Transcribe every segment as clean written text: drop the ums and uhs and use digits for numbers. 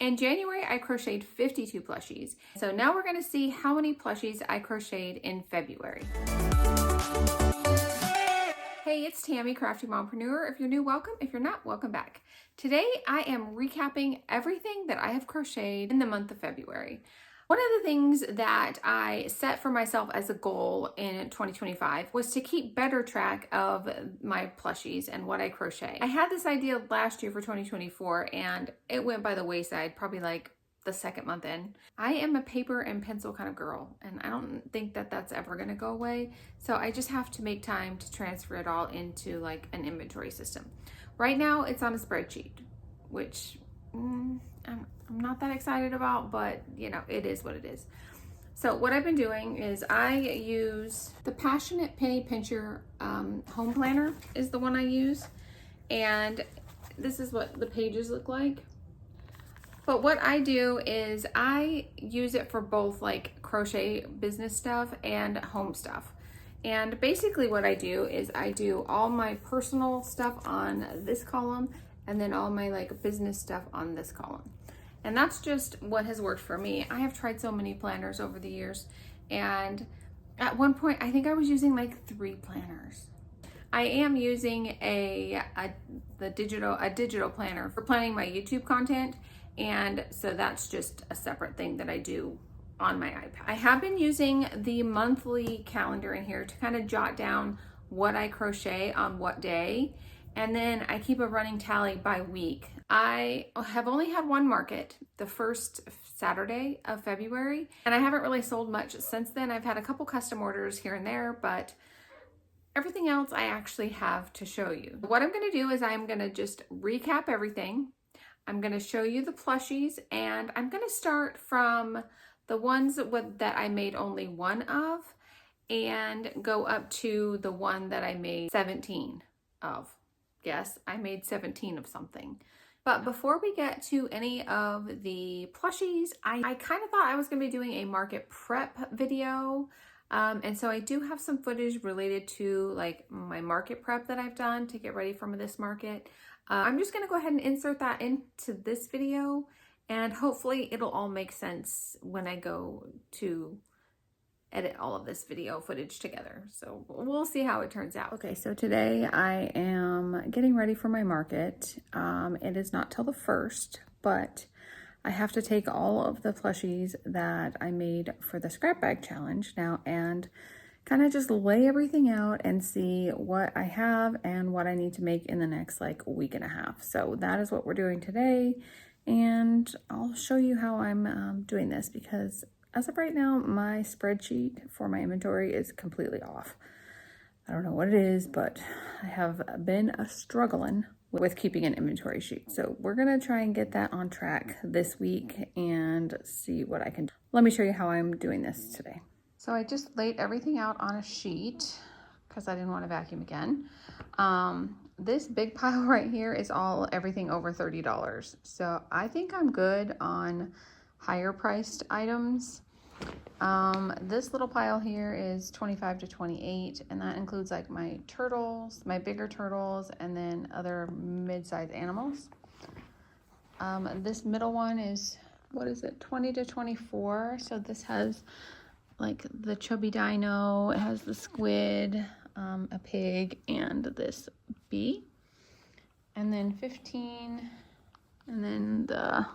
In January, I crocheted 52 plushies. So now we're gonna see how many plushies I crocheted in February. Hey, it's Tammy, Crafty Mompreneur. If you're new, welcome. If you're not, welcome back. Today, I am recapping everything that I have crocheted in the month of February. One of the things that I set for myself as a goal in 2025 was to keep better track of my plushies and what I crochet. I had this idea last year for 2024 and it went by the wayside, probably like the second month in. I am a paper and pencil kind of girl, and I don't think that that's ever going to go away. So I just have to make time to transfer it all into like an inventory system. Right now it's on a spreadsheet, which I'm not that excited about, but you know, it is what it is. So what I've been doing is I use the Passionate Penny Pincher home planner is the one I use. And this is what the pages look like. But what I do is I use it for both like crochet business stuff and home stuff. And basically what I do is I do all my personal stuff on this column and then all my like business stuff on this column. And that's just what has worked for me. I have tried so many planners over the years, and at one point I think I was using like 3 planners. I am using a digital planner for planning my YouTube content, and so that's just a separate thing that I do on my iPad. I have been using the monthly calendar in here to kind of jot down what I crochet on what day, and then I keep a running tally by week. I have only had one market, the first Saturday of February, and I haven't really sold much since then. I've had a couple custom orders here and there, but everything else I actually have to show you. What I'm gonna do is I'm gonna just recap everything. I'm gonna show you the plushies, and I'm gonna start from the ones that I made only one of and go up to the one that I made 17 of. Yes, I made 17 of something. But before we get to any of the plushies, I kind of thought I was gonna be doing a market prep video. And so I do have some footage related to like my market prep that I've done to get ready for this market. I'm just gonna go ahead and insert that into this video, and hopefully it'll all make sense when I go to edit all of this video footage together. So we'll see how it turns out. Okay, so today I am getting ready for my market. It is not till the 1st, but I have to take all of the plushies that I made for the scrap bag challenge now and kind of just lay everything out and see what I have and what I need to make in the next like week and a half. So that is what we're doing today, and I'll show you how I'm doing this, because as of right now, my spreadsheet for my inventory is completely off. I don't know what it is, but I have been struggling with keeping an inventory sheet. So we're gonna try and get that on track this week and see what I can do. Let me show you how I'm doing this today. So I just laid everything out on a sheet because I didn't want to vacuum again. This big pile right here is everything over $30. So I think I'm good on higher priced items. This little pile here is 25 to 28, and that includes like my turtles, my bigger turtles, and then other mid-sized animals. This middle one is, what is it, 20 to 24. So this has like the chubby dino, it has the squid, a pig, and this bee. And then 15, and then the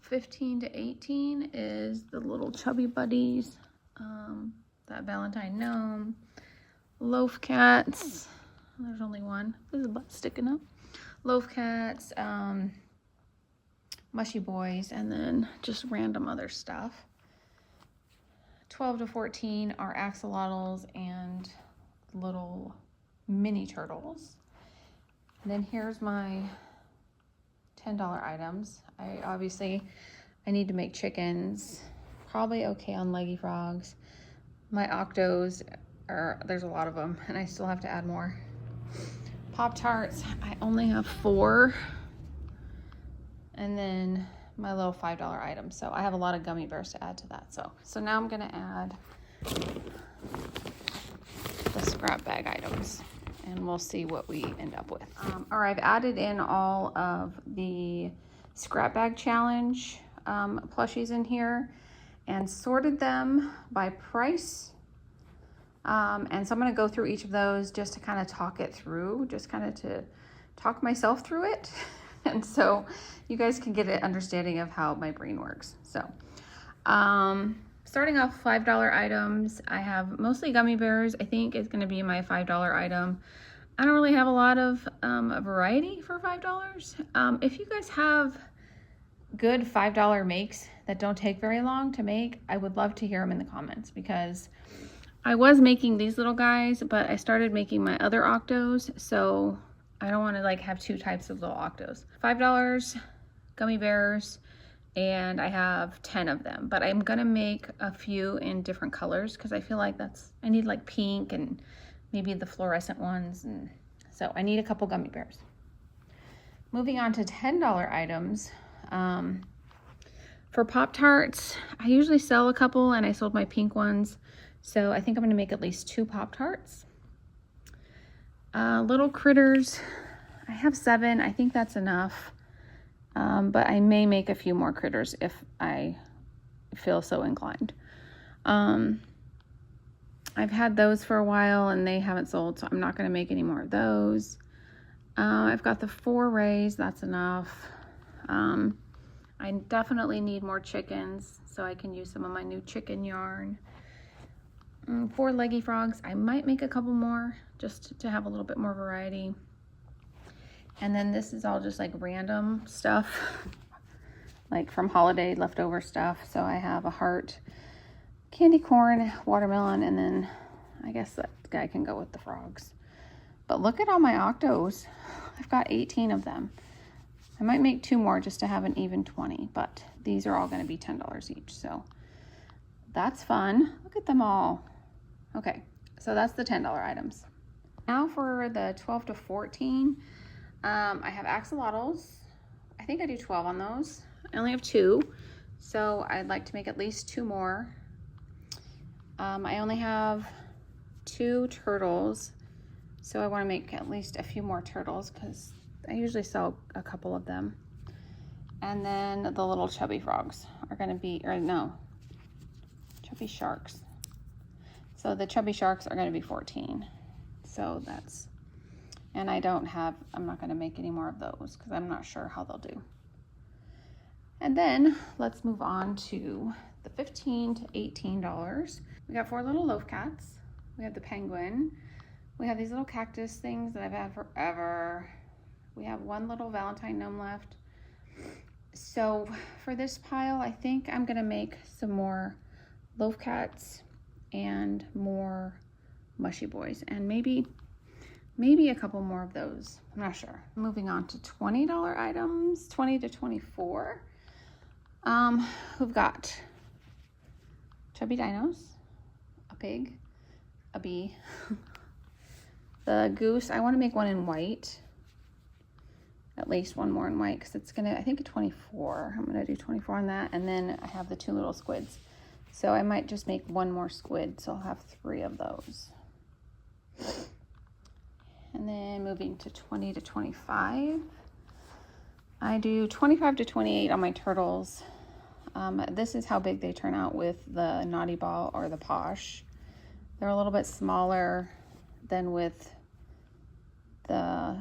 15 to 18 is the little chubby buddies, that Valentine gnome, loaf cats, there's only one, there's a butt sticking up, loaf cats, mushy boys, and then just random other stuff. 12 to 14 are axolotls and little mini turtles. And then here's my $10 items. I need to make chickens, probably okay on leggy frogs. My octos there's a lot of them, and I still have to add more. Pop-Tarts, I only have 4. And then my little $5 items. So I have a lot of gummy bears to add to that. So now I'm gonna add the scrap bag items. and we'll see what we end up with. All right, I've added in all of the Scrap Bag Challenge plushies in here and sorted them by price. And so I'm going to go through each of those just to kind of talk it through, just kind of to talk myself through it. And so you guys can get an understanding of how my brain works. So starting off $5 items, I have mostly gummy bears. I think is going to be my $5 item. I don't really have a lot of a variety for $5. If you guys have good $5 makes that don't take very long to make, I would love to hear them in the comments, because I was making these little guys, but I started making my other octos, so I don't want to like have two types of little octos. $5 gummy bears, and I have 10 of them, but I'm gonna make a few in different colors because I feel like I need like pink and maybe the fluorescent ones, and so I need a couple gummy bears. Moving on to $10 items. For Pop-Tarts, I usually sell a couple, and I sold my pink ones, so I think I'm gonna make at least 2 Pop-Tarts. Little critters, I have 7. I think that's enough, but I may make a few more critters if I feel so inclined. I've had those for a while and they haven't sold, so I'm not going to make any more of those. I've got the 4 rays, that's enough. I definitely need more chickens, so I can use some of my new chicken yarn. 4 leggy frogs, I might make a couple more just to have a little bit more variety. And then this is all just like random stuff, like from holiday leftover stuff. So I have a heart, candy corn, watermelon, and then I guess that guy can go with the frogs. But look at all my octos. I've got 18 of them. I might make 2 more just to have an even 20, but these are all going to be $10 each. So that's fun. Look at them all. Okay, so that's the $10 items. Now for the 12 to 14, I have axolotls. I think I do 12 on those. I only have 2, so I'd like to make at least 2 more. I only have 2 turtles, so I want to make at least a few more turtles because I usually sell a couple of them. And then the little chubby frogs are going to be, or no, chubby sharks. So the chubby sharks are going to be 14. So that's, and I'm not going to make any more of those because I'm not sure how they'll do. And then let's move on to the $15 to $18. We got 4 little loaf cats. We have the penguin. We have these little cactus things that I've had forever. We have 1 little Valentine gnome left. So for this pile, I think I'm going to make some more loaf cats and more mushy boys, and maybe a couple more of those. I'm not sure. Moving on to $20 items, 20 to 24. We've got chubby dinos, a pig, a bee, the goose. I want to make one in white, at least 1 more in white, because it's gonna, I think, a 24. I'm gonna do 24 on that, and then I have the 2 little squids. So I might just make 1 more squid, so I'll have 3 of those. And then moving to 20 to 25, I do 25 to 28 on my turtles. This is how big they turn out with the Naughty Ball or the Posh. They're a little bit smaller than with the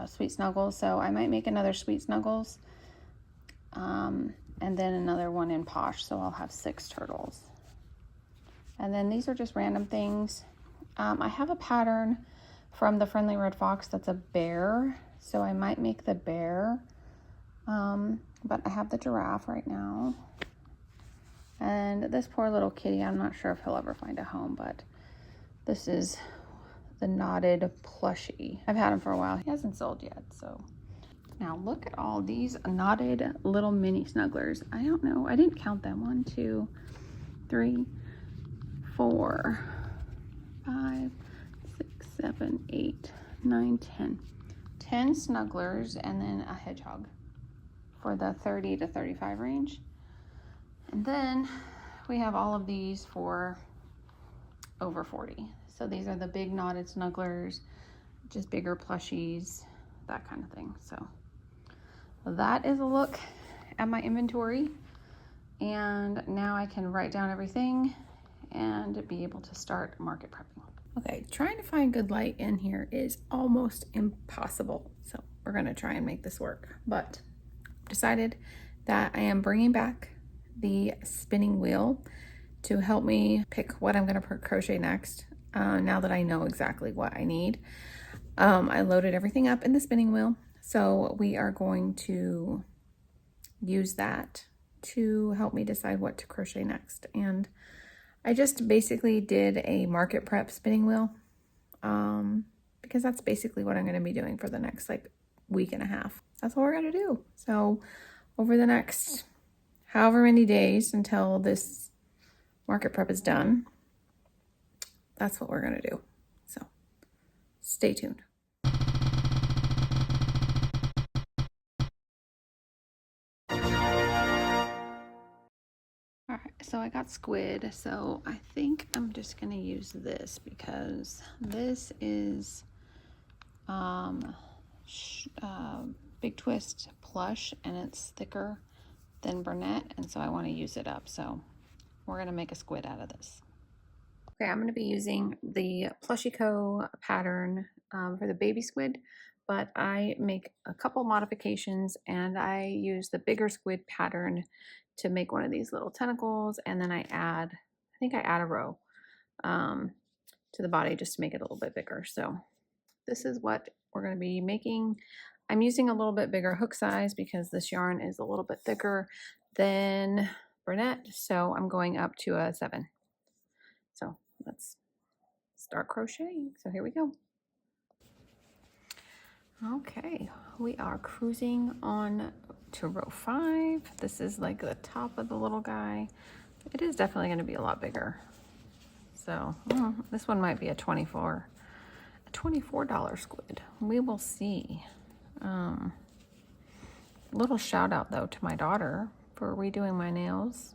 Sweet Snuggles, so I might make another Sweet Snuggles. And then another one in Posh, so I'll have 6 turtles. And then these are just random things. I have a pattern from the Friendly Red Fox that's a bear, so I might make the bear. But I have the giraffe right now. And this poor little kitty, I'm not sure if he'll ever find a home, but this is the knotted plushie. I've had him for a while. He hasn't sold yet, so. Now look at all these knotted little mini snugglers. I don't know, I didn't count them. 1, 2, 3, 4, 5, 6, 7, 8, 9, 10. 10 snugglers and then a hedgehog for the 30 to 35 range. And then we have all of these for over 40. So these are the big knotted snugglers. just bigger plushies, that kind of thing. So that is a look at my inventory. And now I can write down everything and be able to start market prepping. Okay, trying to find good light in here is almost impossible. So we're gonna try and make this work. But decided that I am bringing back the spinning wheel to help me pick what I'm gonna crochet next, now that I know exactly what I need. I loaded everything up in the spinning wheel. So we are going to use that to help me decide what to crochet next. And I just basically did a market prep spinning wheel, because that's basically what I'm going to be doing for the next like week and a half. That's what we're going to do. So over the next however many days until this market prep is done, that's what we're going to do. So stay tuned. Alright, so I got Squid, so I think I'm just going to use this because this is Big Twist plush and it's thicker than Burnett, and so I want to use it up. So we're going to make a squid out of this. Okay, I'm going to be using the Plushie Co pattern for the baby squid, but I make a couple modifications and I use the bigger squid pattern to make one of these little tentacles, and then I think I add a row to the body just to make it a little bit bigger. So this is what we're going to be making. I'm using a little bit bigger hook size because this yarn is a little bit thicker than Burnett, so I'm going up to a 7. So let's start crocheting. So here we go. Okay, we are cruising on to row 5. This is like the top of the little guy. It is definitely going to be a lot bigger. So this one might be a $24 squid. We will see. Little shout out though to my daughter for redoing my nails.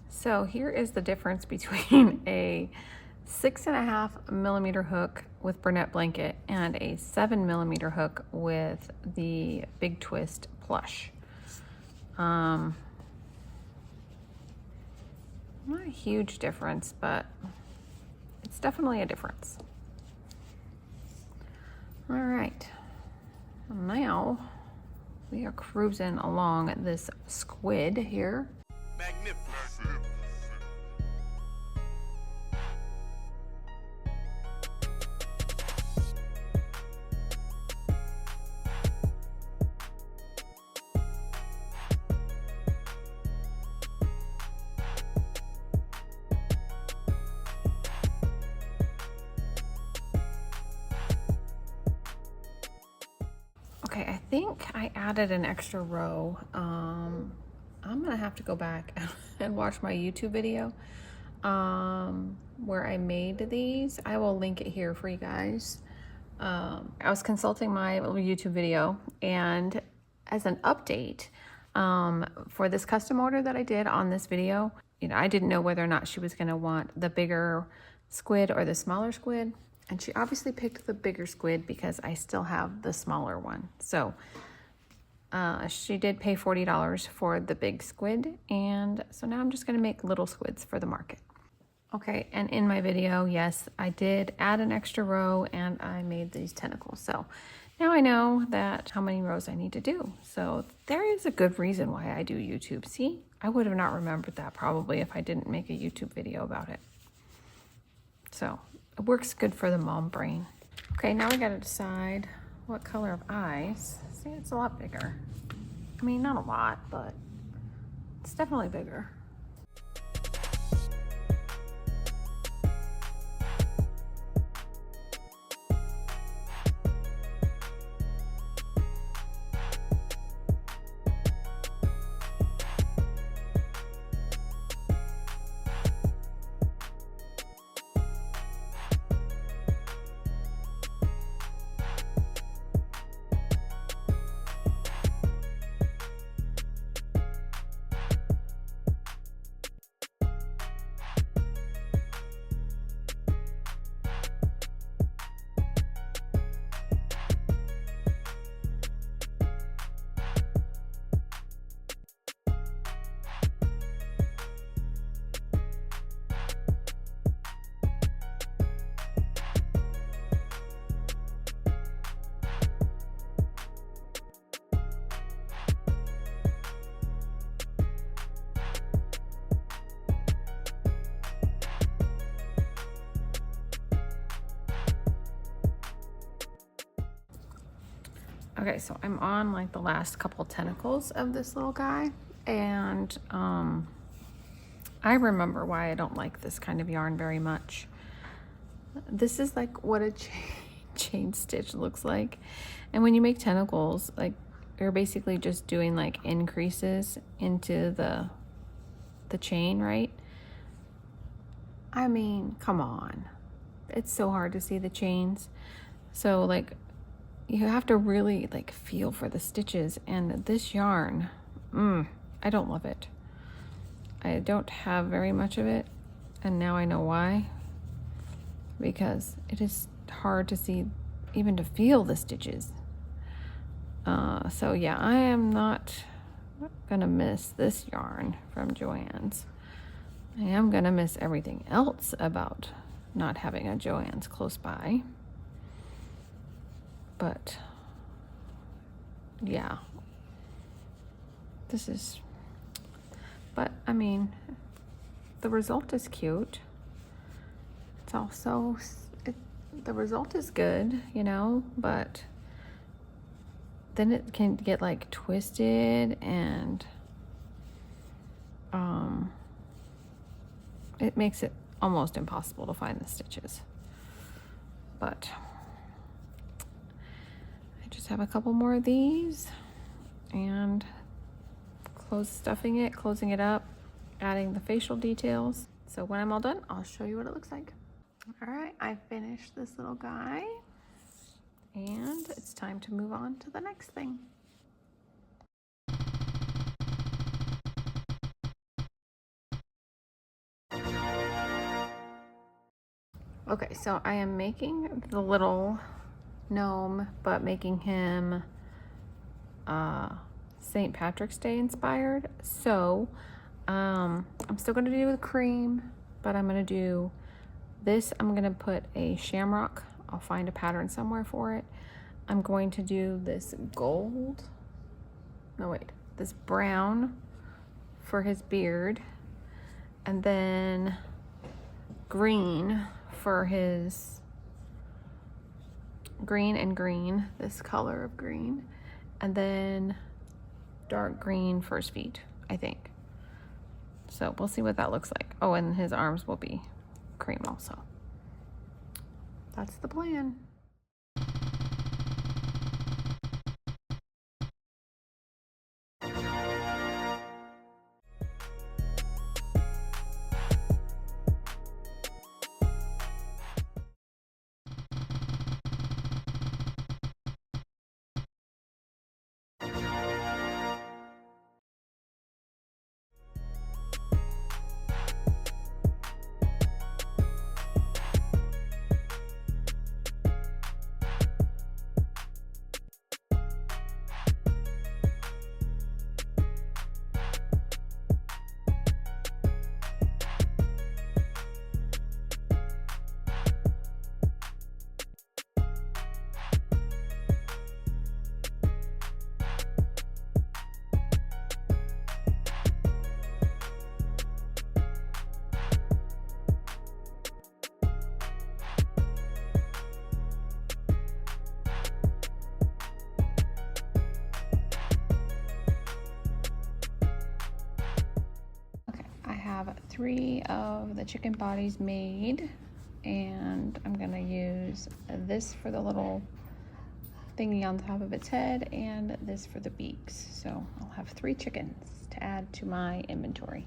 So here is the difference between a 6.5 millimeter hook with Burnett blanket and a 7 millimeter hook with the Big Twist plush. Not a huge difference, but it's definitely a difference. All right, now we are cruising along this squid here. Magnificent. Okay, I think I added an extra row. I'm gonna have to go back and watch my YouTube video where I made these. I will link it here for you guys. I was consulting my little YouTube video, and as an update for this custom order that I did on this video, I didn't know whether or not she was gonna want the bigger squid or the smaller squid. And she obviously picked the bigger squid because I still have the smaller one. So she did pay $40 for the big squid. And so now I'm just gonna make little squids for the market. Okay, and in my video, yes, I did add an extra row and I made these tentacles. So now I know that how many rows I need to do. So there is a good reason why I do YouTube. See, I would have not remembered that probably if I didn't make a YouTube video about it. So it works good for the mom brain. Okay, now we gotta decide what color of eyes. See, it's a lot bigger. I mean, not a lot, but it's definitely bigger. Okay, so I'm on like the last couple tentacles of this little guy, and I remember why I don't like this kind of yarn very much. This is like what a chain stitch looks like, and when you make tentacles, like you're basically just doing like increases into the chain, right? I mean, come on. It's so hard to see the chains. So like you have to really like feel for the stitches, and this yarn, I don't love it. I don't have very much of it, and now I know why. Because it is hard to see, even to feel the stitches. So yeah, I am not gonna miss this yarn from Joann's. I am gonna miss everything else about not having a Joann's close by. But yeah, but I mean, the result is cute. It's also, the result is good, you know, but then it can get like twisted, and it makes it almost impossible to find the stitches. But I just have a couple more of these, and closing it up, adding the facial details. So when I'm all done, I'll show you what it looks like. All right, I finished this little guy, and it's time to move on to the next thing. Okay, so I am making the little gnome, but making him St. Patrick's Day inspired. So I'm still gonna do the cream, but I'm gonna do this. I'm gonna put a shamrock. I'll find a pattern somewhere for it. I'm going to do this this brown for his beard, and then green for his green, this color of green, and then dark green for his feet, I think. So we'll see what that looks like. Oh, and his arms will be cream also. That's the plan. Have 3 of the chicken bodies made, and I'm gonna use this for the little thingy on top of its head and this for the beaks. So I'll have 3 chickens to add to my inventory.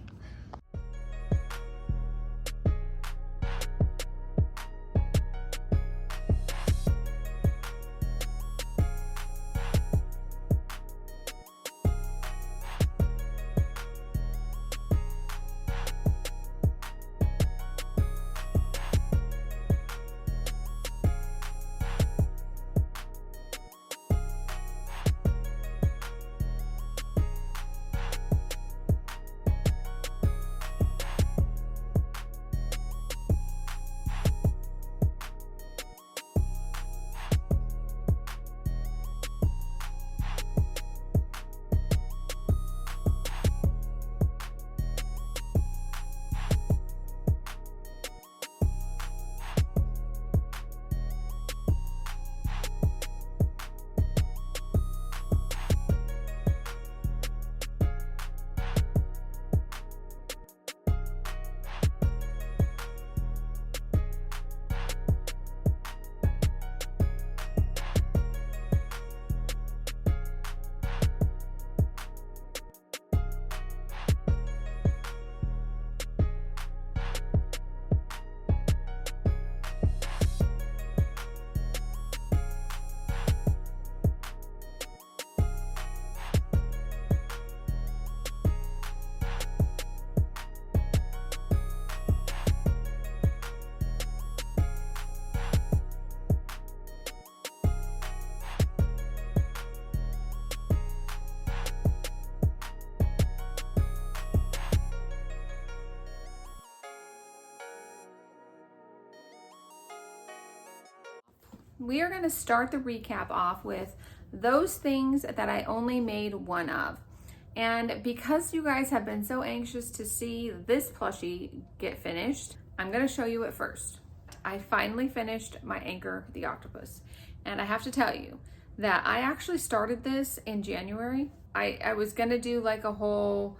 we are going to start the recap off with those things that I only made one of. And because you guys have been so anxious to see this plushie get finished, I'm going to show you it first. I finally finished my Anchor the Octopus. And I have to tell you that I actually started this in January. I was going to do like a whole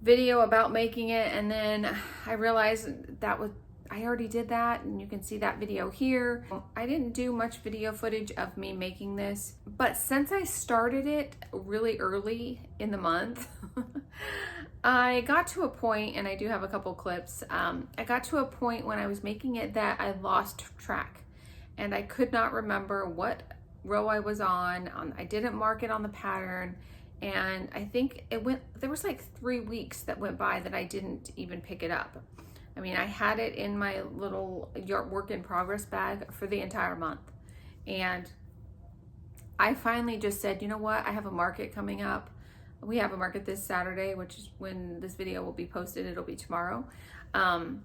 video about making it, and then I realized I already did that, and you can see that video here. I didn't do much video footage of me making this, but since I started it really early in the month, I got to a point, and I do have a couple clips, I got to a point when I was making it that I lost track, and I could not remember what row I was on. I didn't mark it on the pattern, and I think there was like 3 weeks that went by that I didn't even pick it up. I mean, I had it in my little work in progress bag for the entire month. And I finally just said, you know what? I have a market coming up. We have a market this Saturday, which is when this video will be posted. It'll be tomorrow. And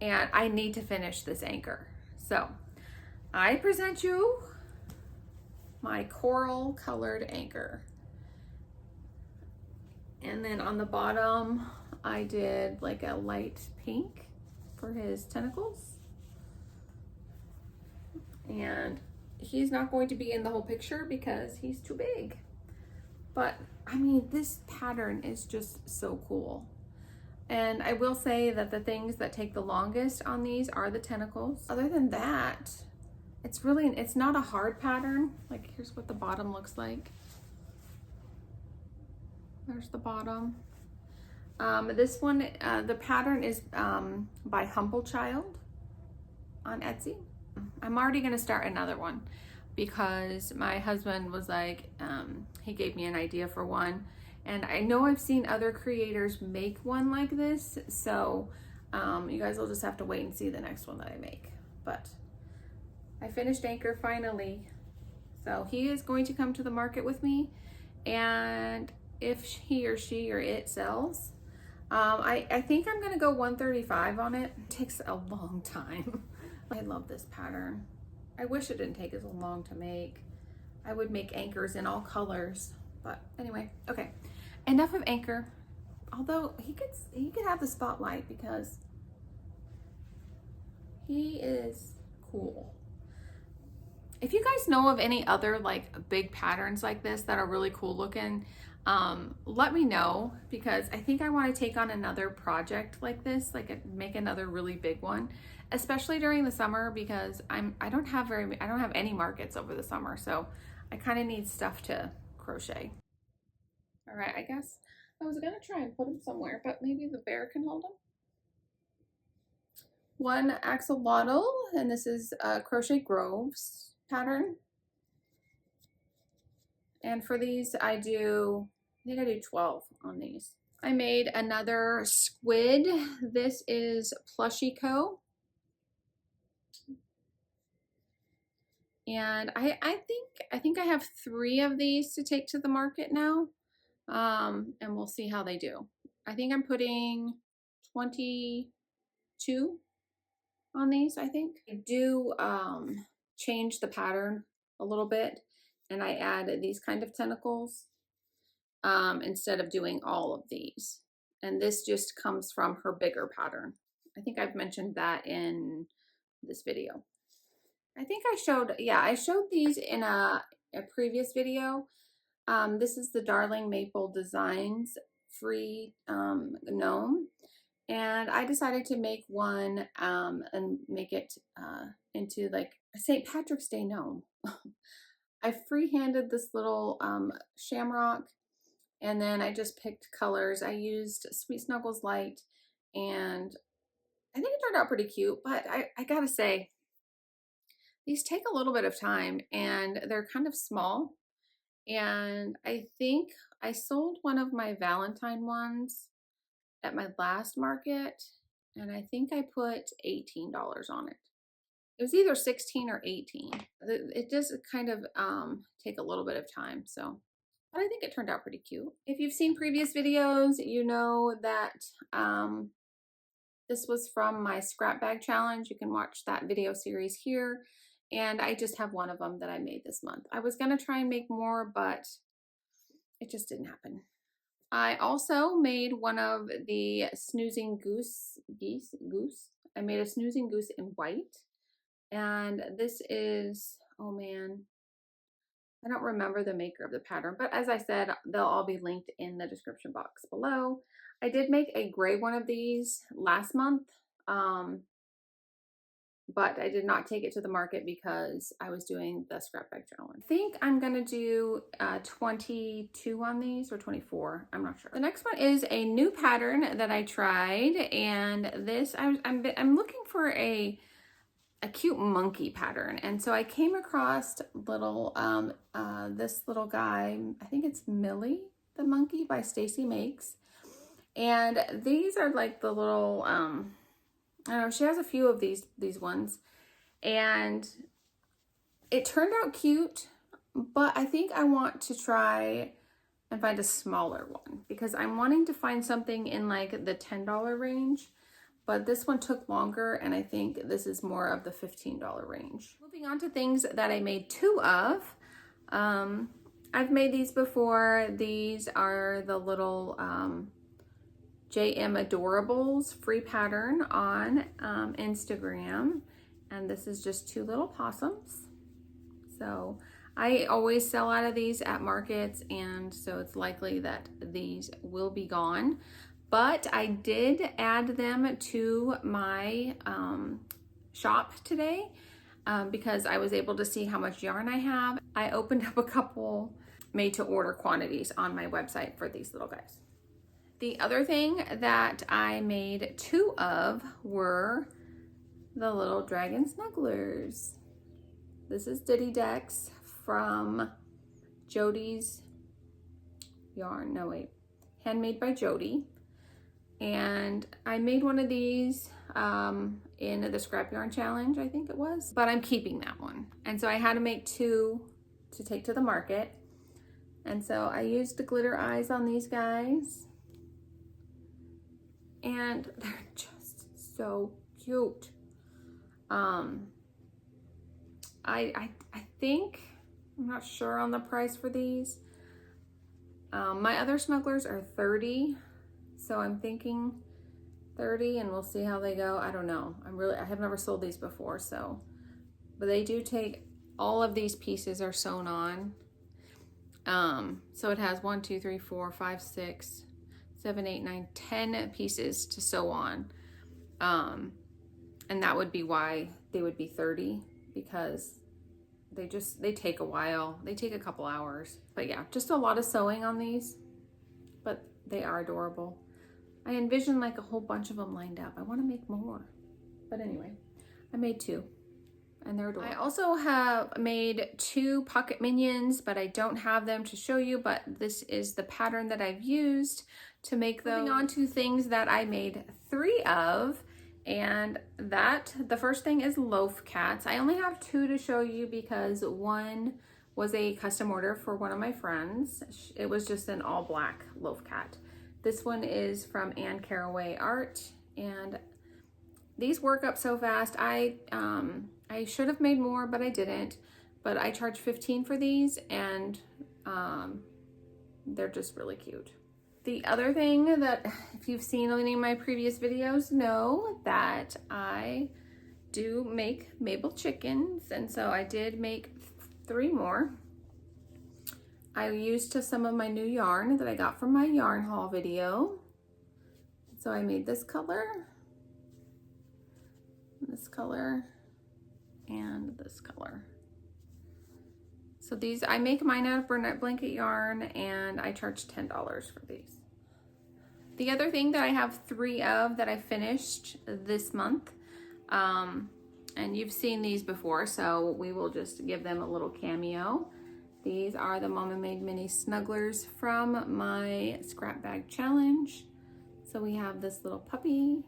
I need to finish this anchor. So I present you my coral colored anchor. And then on the bottom, I did like a light pink for his tentacles. And he's not going to be in the whole picture because he's too big. But I mean, this pattern is just so cool. And I will say that the things that take the longest on these are the tentacles. Other than that, it's not a hard pattern. Like, here's what the bottom looks like. There's the bottom. This one, the pattern is by Humble Child on Etsy. I'm already gonna start another one because my husband was like, he gave me an idea for one, and I know I've seen other creators make one like this, so you guys will just have to wait and see the next one that I make. But I finished Anchor finally, so he is going to come to the market with me, and if he or she or it sells, I think I'm gonna go 135 on it. It takes a long time. I love this pattern. I wish it didn't take as long to make. I would make anchors in all colors, but anyway, okay. Enough of Anchor. Although he could have the spotlight because he is cool. If you guys know of any other like big patterns like this that are really cool looking, let me know, because I think I want to take on another project like this, like make another really big one, especially during the summer, because I don't have any markets over the summer, so I kind of need stuff to crochet. All right, I guess I was gonna try and put them somewhere, but maybe the bear can hold them. One Axolotl, and this is Crochet Groves pattern. And for these, I think I do 12 on these. I made another squid. This is Plushie Co. And I think I have 3 of these to take to the market now. And we'll see how they do. I think I'm putting 22 on these, I think. I do change the pattern a little bit, and I add these kind of tentacles instead of doing all of these. And this just comes from her bigger pattern. I think I've mentioned that in this video. I think I showed these in a previous video. This is the Darling Maple Designs free gnome. And I decided to make one and make it into like a St. Patrick's Day gnome. I freehanded this little shamrock, and then I just picked colors. I used Sweet Snuggles Light, and I think it turned out pretty cute, but I gotta say, these take a little bit of time, and they're kind of small. And I think I sold one of my Valentine ones at my last market, and I think I put $18 on it. It was either 16 or 18. It does kind of take a little bit of time, so, but I think it turned out pretty cute. If you've seen previous videos, you know that this was from my scrap bag challenge. You can watch that video series here. and I just have one of them that I made this month. I was gonna try and make more, but it just didn't happen. I also made one of the snoozing goose. I made a snoozing goose in white, and this is, oh man, I don't remember the maker of the pattern, but as I said, they'll all be linked in the description box below. I did make a gray one of these last month, but I did not take it to the market because I was doing the scrap bag challenge. I think I'm gonna do 22 on these, or 24, I'm not sure. The next one is a new pattern that I tried, and this, I'm looking for a cute monkey pattern, and so I came across little this little guy, I think it's Millie the Monkey by Stacy Makes, and these are like the little I don't know, she has a few of these ones, and it turned out cute, but I think I want to try and find a smaller one because I'm wanting to find something in like the $10 range, but this one took longer, and I think this is more of the $15 range. Moving on to things that I made two of. I've made these before. These are the little JM Adorables free pattern on Instagram, and this is just two little possums. So I always sell out of these at markets, and so it's likely that these will be gone, but I did add them to my shop today because I was able to see how much yarn I have. I opened up a couple made to order quantities on my website for these little guys. The other thing that I made two of were the little dragon snugglers. This is Ditty Decks from Jody's yarn. No, wait. Handmade by Jody. And I made one of these in the scrap yarn challenge, I think it was, but I'm keeping that one. And so I had to make two to take to the market. And so I used the glitter eyes on these guys, and they're just so cute. I think, I'm not sure on the price for these. My other snugglers are 30, so I'm thinking 30, and we'll see how they go. I don't know. I have never sold these before, so, but they do take, all of these pieces are sewn on. So it has 1, 2, 3, 4, 5, 6, 7, 8, 9, 10 pieces to sew on. And that would be why they would be 30, because they take a while. They take a couple hours. But yeah, just a lot of sewing on these, but they are adorable. I envision like a whole bunch of them lined up. I want to make more. But anyway, I made two, and they're adorable. I also have made two pocket minions, but I don't have them to show you, but this is the pattern that I've used to make those. Moving on to things that I made three of, and the first thing is loaf cats. I only have two to show you because one was a custom order for one of my friends. It was just an all black loaf cat. This one is from Anne Caraway Art, and these work up so fast. I should have made more, but I didn't. But I charged $15 for these, and they're just really cute. The other thing that, if you've seen any of my previous videos, know that I do make Mabel chickens, and so I did make 3 more. I used some of my new yarn that I got from my yarn haul video. So I made this color, and this color. So these, I make mine out of Bernette blanket yarn, and I charge $10 for these. The other thing that I have 3 of that I finished this month, and you've seen these before, so we will just give them a little cameo. These are the Mama Made Mini Snugglers from my scrap bag challenge. So we have this little puppy,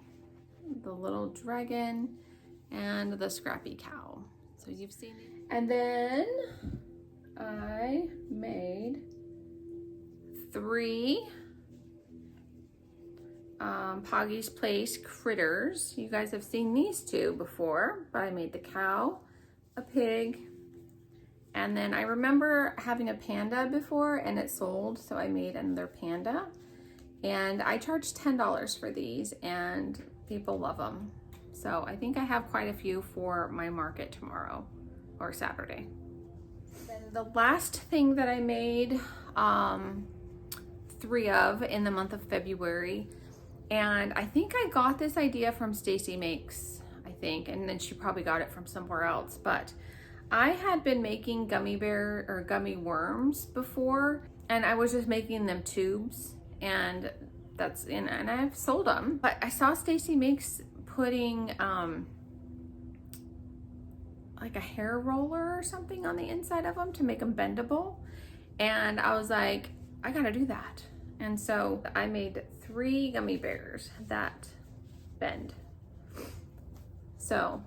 the little dragon, and the scrappy cow. So you've seen these. And then I made 3 Poggy's Place critters. You guys have seen these 2 before, but I made the cow, a pig, and then I remember having a panda before and it sold, so I made another panda. And I charged $10 for these and people love them. So I think I have quite a few for my market tomorrow or Saturday. Then the last thing that I made 3 of in the month of February, and I think I got this idea from Stacy Makes, I think, and then she probably got it from somewhere else, but I had been making gummy worms before, and I was just making them tubes, and and I've sold them. But I saw Stacy Makes putting like a hair roller or something on the inside of them to make them bendable, and I was like, I gotta do that. And so I made 3 gummy bears that bend. So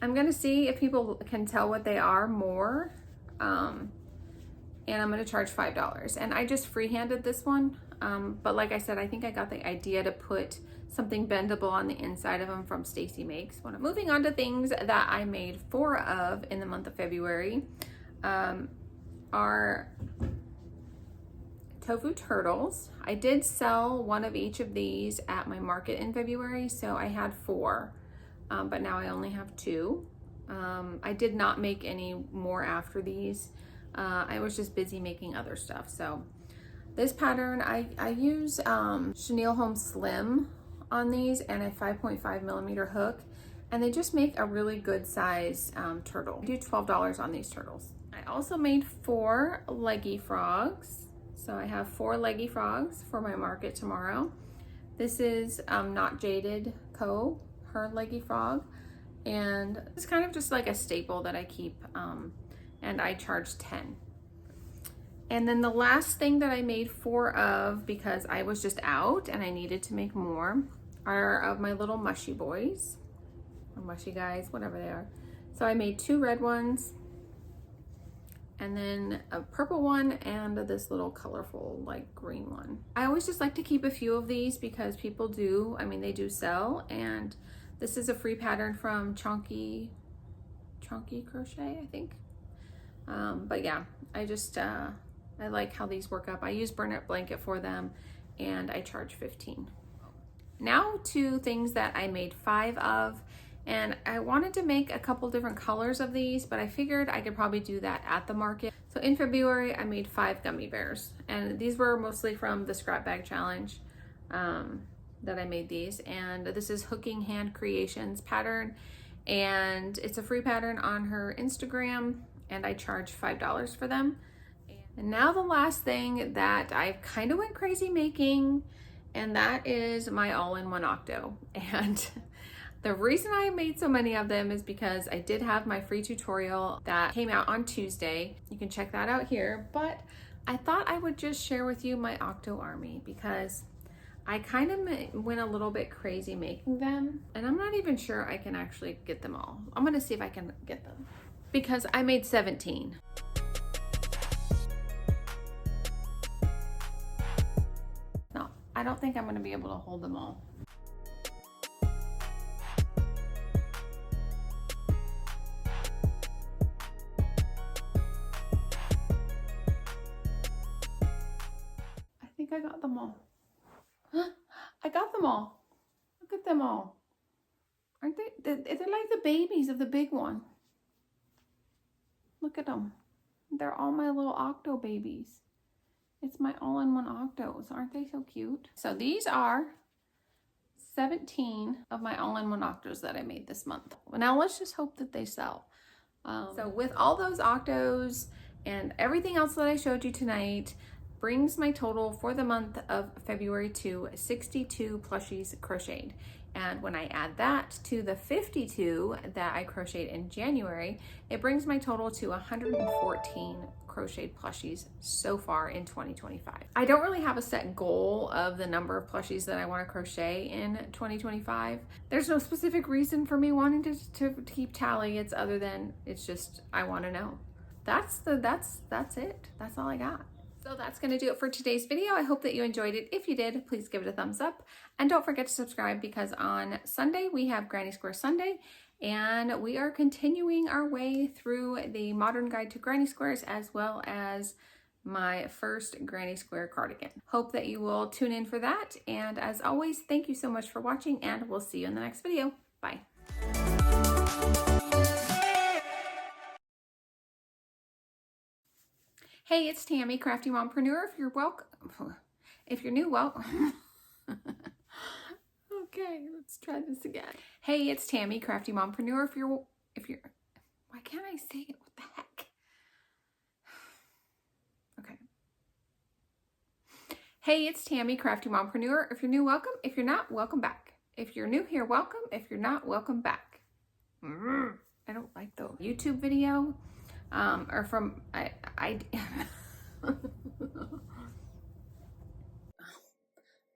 I'm gonna see if people can tell what they are more, and I'm gonna charge $5. And I just freehanded this one, but like I said, I think I got the idea to put something bendable on the inside of them from Stacy Makes. Moving on to things that I made 4 of in the month of February, are tofu turtles. I did sell 1 of each of these at my market in February, so I had 4, but now I only have 2. I did not make any more after these. I was just busy making other stuff. So this pattern, I use Chenille Home Slim on these and a 5.5 millimeter hook, and they just make a really good size turtle. I do $12 on these turtles. I also made 4 leggy frogs. So I have 4 leggy frogs for my market tomorrow. This is Not Jaded Co., her leggy frog. And it's kind of just like a staple that I keep, and I charge 10. And then the last thing that I made 4 of, because I was just out and I needed to make more, are of my little mushy boys, or mushy guys, whatever they are. So I made 2 red ones, and then a purple one, and this little colorful like green one. I always just like to keep a few of these because people do, they do sell, and this is a free pattern from Chunky Crochet, I think. But yeah, I just, I like how these work up. I use burlap blanket for them, and I charge 15. Now to things that I made 5 of. And I wanted to make a couple different colors of these, but I figured I could probably do that at the market. So in February, I made 5 gummy bears, and these were mostly from the scrap bag challenge that I made these. And this is Hooking Hand Creations pattern, and it's a free pattern on her Instagram, and I charge $5 for them. And now the last thing that I kind of went crazy making, and that is my all-in-one octo. And the reason I made so many of them is because I did have my free tutorial that came out on Tuesday. You can check that out here, but I thought I would just share with you my octo army because I kind of went a little bit crazy making them, and I'm not even sure I can actually get them all. I'm gonna see if I can get them because I made 17. No, I don't think I'm gonna be able to hold them all. I got them all. I got them all. Look at them all. Aren't they? They're like the babies of the big one. Look at them. They're all my little octo babies. It's my all-in-one octos. Aren't they so cute? So these are 17 of my all-in-one octos that I made this month. Well, now let's just hope that they sell. So with all those octos and everything else that I showed you tonight, brings my total for the month of February to 62 plushies crocheted. And when I add that to the 52 that I crocheted in January, it brings my total to 114 crocheted plushies so far in 2025. I don't really have a set goal of the number of plushies that I want to crochet in 2025. There's no specific reason for me wanting to keep tally. It's other than it's just I want to know. That's it. That's all I got. So that's going to do it for today's video. I hope that you enjoyed it. If you did, please give it a thumbs up. And don't forget to subscribe because on Sunday we have Granny Square Sunday. and we are continuing our way through the Modern Guide to Granny Squares, as well as my first granny square cardigan. Hope that you will tune in for that, and as always, thank you so much for watching, and we'll see you in the next video. Bye. Hey, it's Tammy, Crafty Mompreneur. If you're new, welcome. Okay, let's try this again. Hey, it's Tammy, Crafty Mompreneur. Why can't I say it? What the heck? Okay. Hey, it's Tammy, Crafty Mompreneur. If you're new, welcome. If you're not, welcome back. If you're new here, welcome. If you're not, welcome back. I don't like the YouTube video, or from,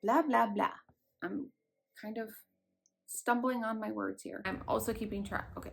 blah, blah, blah. I'm kind of stumbling on my words here. I'm also keeping track. Okay.